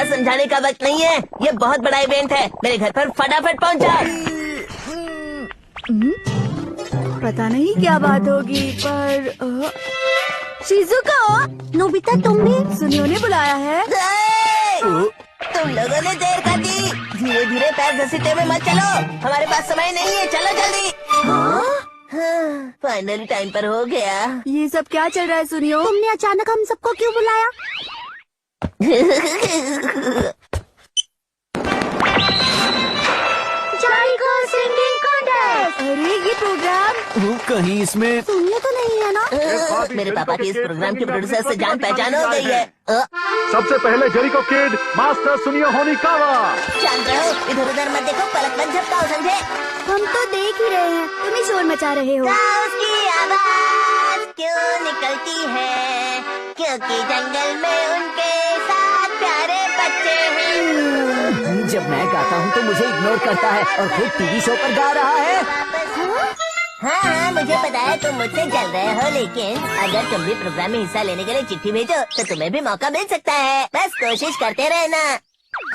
बेटा समझाने का वक्त नहीं है, ये बहुत बड़ा इवेंट है। मेरे घर पर फटाफट पहुंच जाओ। पता नहीं क्या बात होगी, पर शिजुको, नोबिता तुम भी? सुनियो ने बुलाया है। तुम लोगों ने देर कर दी। धीरे धीरे पैर घसीटते हुए मत चलो, हमारे पास समय नहीं है, चलो जल्दी। फाइनली टाइम पर हो गया। ये सब क्या चल रहा है सुनियो? तुमने अचानक हम सबको क्यों बुलाया? जारिको सिंगिंग कॉन्टेस्ट। अरे ये प्रोग्राम कहीं इसमें सुनिए तो नहीं है ना? मेरे पापा की इस प्रोग्राम के प्रोड्यूसर से जान पहचान हो गई है। सबसे पहले जेरिको किड मास्टर सुनियो होनिकावा। शांत रहो, इधर उधर मत देखो, पलक मत झपकाओ, समझे? हम तो देख ही रहे हैं, तुम ही शोर मचा रहे हो। उसकी आवाज क्यों निकलती है? क्योंकि जंगल में उनके साथ प्यारे बच्चे हैं। जब मैं गाता हूँ तो मुझे इग्नोर करता है और खुद टीवी शो पर गा रहा है। हाँ, मुझे पता है तुम मुझसे जल रहे हो, लेकिन अगर तुम भी प्रोग्राम में हिस्सा लेने के लिए चिट्ठी भेजो तो तुम्हें भी मौका मिल सकता है। बस कोशिश करते रहना।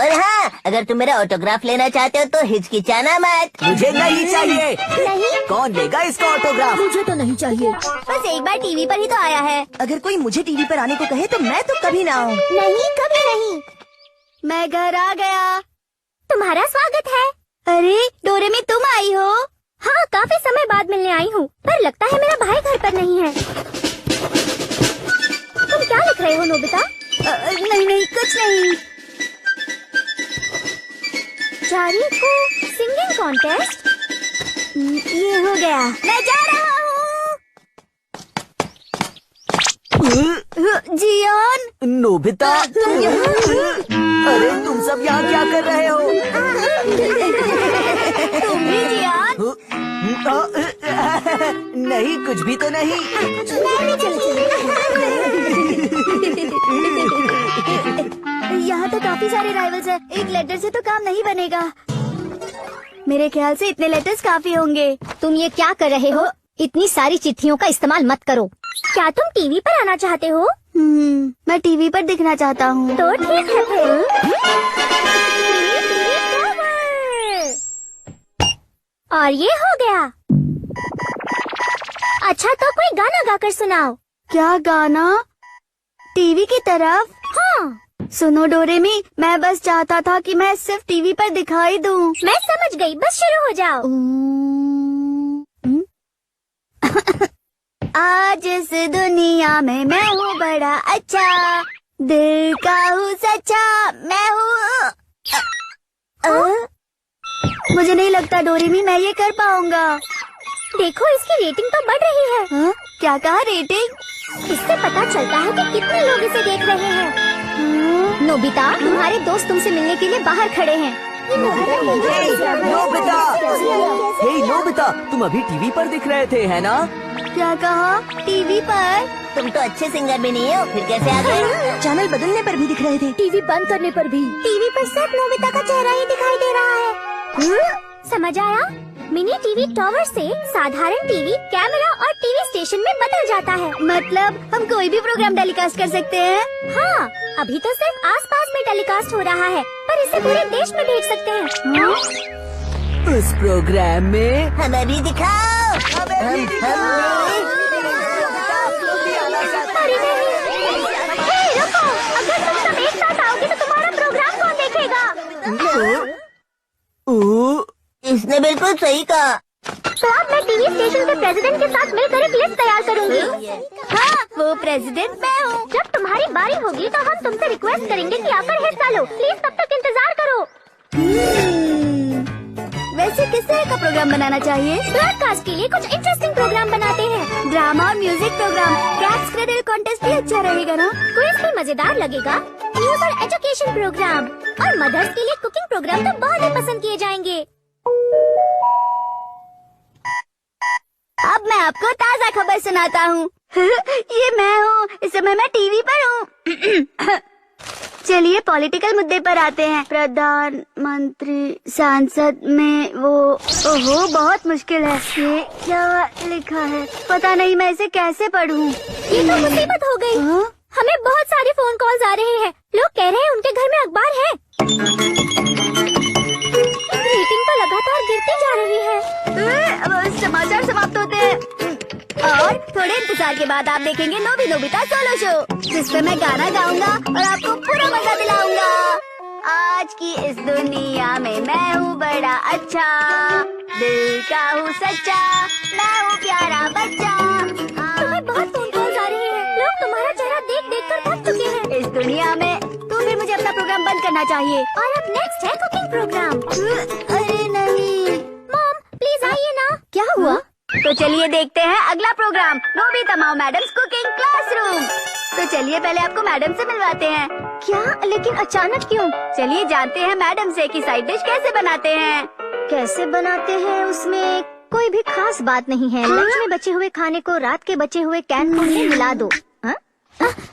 और हाँ, अगर तुम मेरा ऑटोग्राफ लेना चाहते हो तो हिचकिचाना मत। मुझे नहीं चाहिए। नहीं, कौन लेगा इसका ऑटोग्राफ? मुझे तो नहीं चाहिए। बस एक बार टीवी पर ही तो आया है। अगर कोई मुझे टीवी पर आने को कहे तो मैं तो कभी ना आऊँ। नहीं, कभी नहीं। मैं घर आ गया। तुम्हारा स्वागत है। अरे डोरेमी, तुम आई हो? हाँ, काफी समय बाद मिलने आई हूँ, पर लगता है मेरा भाई घर पर नहीं है। तुम क्या लिख रहे हो नोबिता? नहीं, कुछ नहीं। जारिको सिंगिंग कॉन्टेस्ट? ये हो गया, मैं जा रहा हूँ। जियोन, नोबिता, अरे तुम सब यहाँ क्या कर रहे हो? तुम भी जियोन? नहीं, कुछ भी तो नहीं। यहाँ तो काफी सारे राइवल्स हैं, एक लेटर से तो काम नहीं बनेगा। मेरे ख्याल से इतने लेटर्स काफी होंगे। तुम ये क्या कर रहे हो? इतनी सारी चिट्ठियों का इस्तेमाल मत करो। क्या तुम टीवी पर आना चाहते हो? मैं टीवी पर दिखना चाहता हूँ। तो ठीक है फिर। और ये हो गया। अच्छा, तो कोई गाना गाकर सुनाओ। क्या गाना? टीवी की तरफ? हाँ। सुनो डोरेमी, मैं बस चाहता था कि मैं सिर्फ टीवी पर दिखाई दूं। मैं समझ गई, बस शुरू हो जाओ। आज इस दुनिया में मैं हूँ बड़ा अच्छा, दिल का हूँ सच्चा, मैं हूँ। मुझे नहीं लगता डोरेमी मैं ये कर पाऊंगा। देखो, इसकी रेटिंग तो बढ़ रही है। हाँ? क्या कहा रेटिंग? इससे पता चलता है कि कितने लोग इसे देख रहे हैं। नोबिता, तुम्हारे दोस्त तुमसे मिलने के लिए बाहर खड़े हैं। नोबिता, हे नोबिता, तुम अभी टीवी पर दिख रहे थे, है ना? क्या कहा? टीवी पर? तुम तो अच्छे सिंगर भी नहीं हो, फिर कैसे आ गए? चैनल बदलने पर भी दिख रहे थे। टीवी बंद करने पर भी। टीवी पर सिर्फ नोबिता का चेहरा ही दिखाई दे रहा है। समझ आया? मिनी टीवी टॉवर से साधारण टीवी, कैमरा और टीवी स्टेशन में बदल जाता है। मतलब हम कोई भी प्रोग्राम टेलीकास्ट कर सकते हैं? हाँ, अभी तो सिर्फ आसपास में टेलीकास्ट हो रहा है, पर इसे पूरे देश में भेज सकते हैं। उस प्रोग्राम में हमें भी दिखाओ। अरे नहीं, हे, रुको, अगर तुम सब एक साथ आओगे तो तुम्हारा प्रोग्राम कौन देखेगा? इसने बिल्कुल सही कहा। तो अब मैं टीवी स्टेशन के प्रेसिडेंट के साथ मिलकर एक लिस्ट तैयार करूंगी। हाँ, वो प्रेसिडेंट मैं हूँ। जब तुम्हारी बारी होगी तो हम तुमसे रिक्वेस्ट करेंगे कि आकर हिस्सा लो। प्लीज तब तक इंतजार करो। वैसे किस तरह का प्रोग्राम बनाना चाहिए? ब्रॉडकास्ट के लिए कुछ इंटरेस्टिंग प्रोग्राम बनाते हैं। ड्रामा और music programme, cat's cradle contest भी अच्छा रहेगा ना? क्विज भी मजेदार लगेगा। न्यूज और एजुकेशन प्रोग्राम और मदर्स के लिए कुकिंग प्रोग्राम तो बहुत ही पसंद किए जाएंगे। अब मैं आपको ताज़ा खबर सुनाता हूँ। ये मैं हूँ, इस समय मैं टीवी पर हूँ। चलिए पॉलिटिकल मुद्दे पर आते हैं। प्रधानमंत्री सांसद में वो, ओहो बहुत मुश्किल है। ये क्या लिखा है? पता नहीं मैं इसे कैसे पढ़ूं। ये तो मुसीबत हो गई। हाँ? हमें बहुत सारे फोन कॉल्स आ रहे हैं। लोग कह रहे हैं उनके घर में अखबार है साल के बाद आप देखेंगे नोबी नोबिता सोलो शो, जिसमें मैं गाना गाऊंगा और आपको पूरा मजा दिलाऊंगा। आज की इस दुनिया में मैं हूँ बड़ा अच्छा, दिल का हूँ सच्चा, मैं हूँ प्यारा बच्चा। तुम्हें बहुत फोन कॉल्स आ रही हैं। लोग तुम्हारा चेहरा देख देख कर थक चुके हैं। इस दुनिया में तो फिर मुझे अपना प्रोग्राम बंद करना चाहिए। और अब नेक्स्ट है कुकिंग प्रोग्राम। अरे नहीं, मॉम प्लीज आइए ना। क्या हुआ? तो चलिए देखते हैं अगला प्रोग्राम, नोबिता माओ मैडम्स कुकिंग क्लासरूम। तो चलिए पहले आपको मैडम से मिलवाते हैं। क्या? लेकिन अचानक क्यों? चलिए जानते हैं मैडम से कि साइड डिश कैसे बनाते हैं। कैसे बनाते हैं उसमें कोई भी खास बात नहीं है। लंच में बचे हुए खाने को रात के बचे हुए कैन फूड में मिला दो।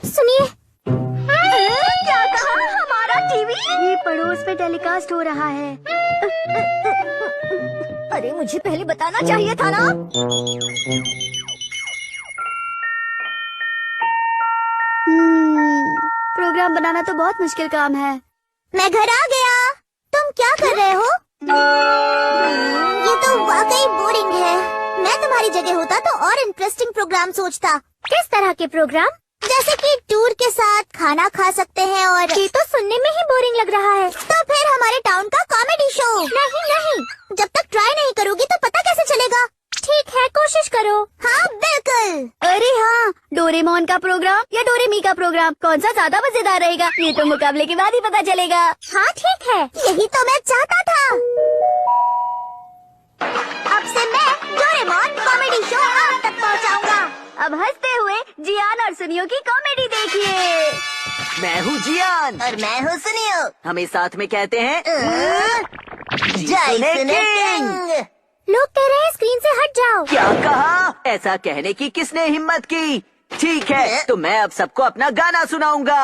सुनिए। क्या कहा? हमारा टीवी ये पड़ोस पे टेलीकास्ट हो रहा है। अरे मुझे पहले बताना चाहिए था ना। प्रोग्राम बनाना तो बहुत मुश्किल काम है। मैं घर आ गया। तुम क्या कर रहे हो? ये तो वाकई बोरिंग है। मैं तुम्हारी जगह होता तो और इंटरेस्टिंग प्रोग्राम सोचता। किस तरह के प्रोग्राम? जैसे कि टूर के साथ खाना खा सकते हैं और ये तो सुनने में ही बोरिंग लग रहा है। तो फिर हमारे टाउन का कॉमेडी शो। नहीं, जब तक ट्राई नहीं करोगी तो पता कैसे चलेगा? ठीक है, कोशिश करो। हाँ बिल्कुल। अरे हाँ, डोरेमोन का प्रोग्राम या डोरेमी का प्रोग्राम, कौन सा ज्यादा मजेदार रहेगा? ये तो मुकाबले के बाद ही पता चलेगा। हाँ ठीक है, यही तो मैं चाहता था। अब से मैं डोरेमोन कॉमेडी शो आप तक पहुँचाऊंगा। अब हंसते हुए जियान और सुनियो की कॉमेडी देखिए। मैं हूँ जियान और मैं हूँ सुनियो। हमें साथ में कहते हैं जय सुने किंग। लोग कह रहे हैं स्क्रीन से हट जाओ। क्या कहा? ऐसा कहने की किसने हिम्मत की? ठीक है, तो मैं अब सबको अपना गाना सुनाऊंगा।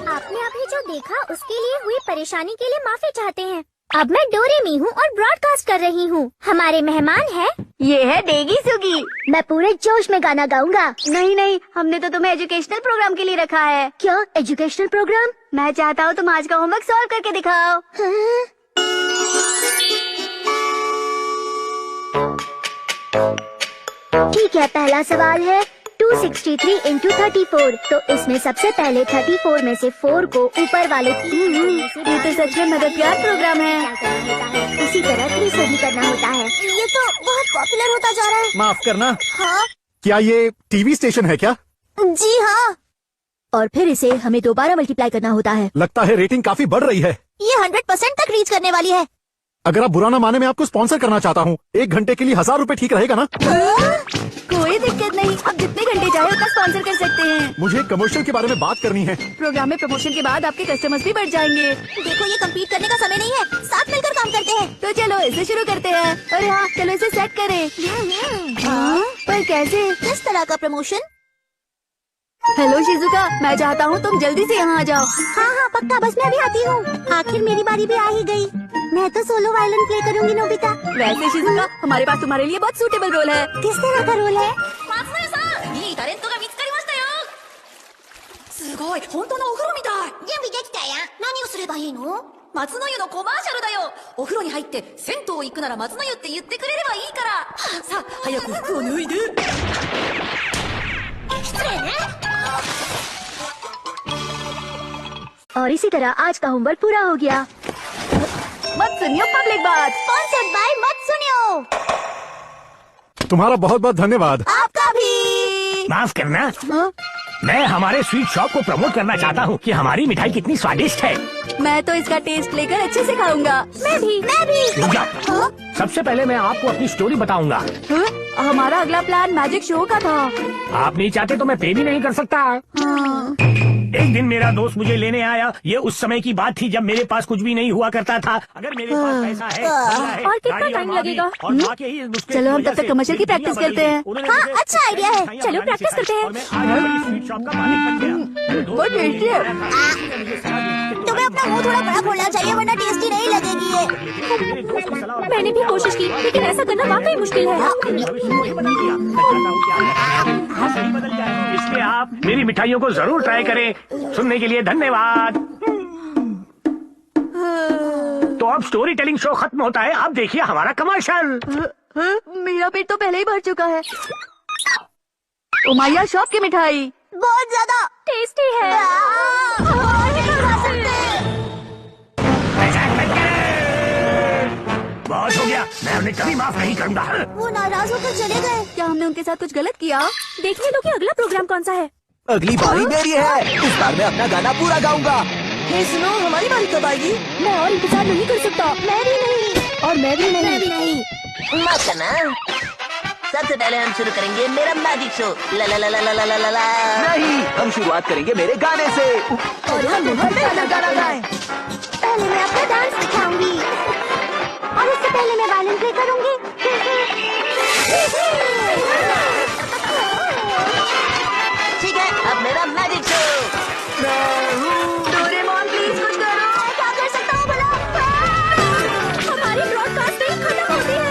आपने अभी जो देखा उसके लिए हुई परेशानी के लिए माफी चाहते हैं। अब मैं डोरेमी हूँ और ब्रॉडकास्ट कर रही हूँ। हमारे मेहमान है, ये है डेगी सुगी। मैं पूरे जोश में गाना गाऊंगा। नहीं, हमने तो तुम्हें एजुकेशनल प्रोग्राम के लिए रखा है। क्या एजुकेशनल प्रोग्राम? मैं चाहता हूँ तुम आज का होमवर्क सॉल्व करके दिखाओ। ठीक है, पहला सवाल है 263 इंटू 34। तो इसमें सबसे पहले 34 में से 4 को ऊपर वाले ये तो सच में मददगार प्रोग्राम है। उसी तरह 3 से भी करना होता है। ये तो बहुत पॉपुलर होता जा रहा है। माफ करना, हाँ क्या ये टीवी स्टेशन है क्या? जी हाँ। और फिर इसे हमें दोबारा मल्टीप्लाई करना होता है। लगता है रेटिंग काफी बढ़ रही है। ये 100% तक रीच करने वाली है। अगर आप बुरा ना माने, मैं आपको स्पॉन्सर करना चाहता हूँ। 1 घंटे के लिए 1000 रुपए ठीक रहेगा ना? कोई दिक्कत नहीं, आप जितने घंटे चाहे उतना स्पॉन्सर कर सकते हैं। मुझे कमर्शियल के बारे में बात करनी है। प्रोग्राम में प्रमोशन के बाद आपके कस्टमर्स भी बढ़ जाएंगे। देखो ये कम्पीट करने का समय नहीं है, साथ मिलकर काम करते हैं। तो चलो इसे शुरू करते हैं। अरे हाँ, चलो इसे सेट करें। पर कैसे? किस तरह का प्रमोशन? हेलो शिजुका, मैं चाहता हूँ तुम जल्दी से यहाँ आ जाओ। हाँ पक्का, बस मैं अभी आती हूँ। आखिर मेरी बारी भी आ ही गई। मैं तो सोलो वायलिन प्ले करूँगी नोबिता। वैसे शिजुका, हमारे पास तुम्हारे लिए बहुत सूटेबल रोल है। किस तरह का रोल है? すごい、本当のお風呂みたい。準備できたや。何をすればいいの？松の湯のコマーシャルだよ。お風呂に入って銭湯行くなら松の湯って言ってくれればいいから。さあ、早く服を脱いで。失礼ね。 और इसी तरह आज का होमवर्क पूरा हो गया। मत सुनियो पब्लिक बात। स्पॉन्सर्ड बाय मत सुनियो। तुम्हारा बहुत बहुत धन्यवाद। आपका भी। माफ करना, मैं हमारे स्वीट शॉप को प्रमोट करना चाहता हूँ कि हमारी मिठाई कितनी स्वादिष्ट है। मैं तो इसका टेस्ट लेकर अच्छे से खाऊंगा। मैं भी। रुक जाओ। सबसे पहले मैं आपको अपनी स्टोरी बताऊंगा। हमारा अगला प्लान मैजिक शो का था। आप नहीं चाहते तो मैं पे भी नहीं कर सकता। एक दिन मेरा दोस्त मुझे लेने आया। ये उस समय की बात थी जब मेरे पास कुछ भी नहीं हुआ करता था। अगर मेरे पास पैसा है, और कितना गाड़ी टाइम माँ भी, लगेगा? और माँ के ही नुस्खे चलो हम की तब वजह तक कमर्शियल की से प्रैक्टिस दुनिया करते हैं। बदल गई। हाँ, उन्होंने अच्छा आइडिया है। मुझे चलो प्रैक्टिस करते हैं। और मैं आज बड़ी स्वीट शॉप का मालिक बन गया। बहुत टेस्टी है। तुम्हें अपना मुंह थोड़ा बड़ा खोलना चाहिए वरना टेस्टी नहीं लगेगी ये। मैंने भी कोशिश की, लेकिन ऐसा करना वाकई मुश्किल है। इसलिए आप मेरी मिठाइयों को जरूर ट्राई करें। सुनने के लिए धन्यवाद। तो अब स्टोरी टेलिंग शो खत्म होता है, आप देखिए हमारा कमर्शियल। मेरा पेट तो पहले ही भर चुका है। उमैया शॉप की मिठाई बहुत ज्यादा टेस्टी है। बहुत हो गया, मैं उन्हें कभी माफ नहीं करूंगा। वो नाराज होकर चले गए। क्या हमने उनके साथ कुछ गलत किया? देखने दो कि अगला प्रोग्राम कौन सा है। अगली बारी मेरी है, इस बार मैं अपना गाना पूरा गाऊंगा। हे सुनो, हमारी बारी कब आएगी? मैं और इंतजार नहीं कर सकता। मैं भी नहीं। और मैं भी नहीं। मत करना। सबसे पहले हम शुरू करेंगे मेरा मैजिक शो। ला ला ला ला ला ला ला ला। नहीं, हम शुरुआत करेंगे मेरे गाने से। और हम गाना गाएं। पहले मैं अपना डांस दिखाऊंगी और उससे पहले मैं वायलिन प्ले करूंगी। ठीक है, अब मेरा मैजिक शो। डोरेमोन प्लीज कुछ करो। मैं क्या कर सकता हूँ भला? हमारी ब्रॉडकास्टिंग खत्म होती है।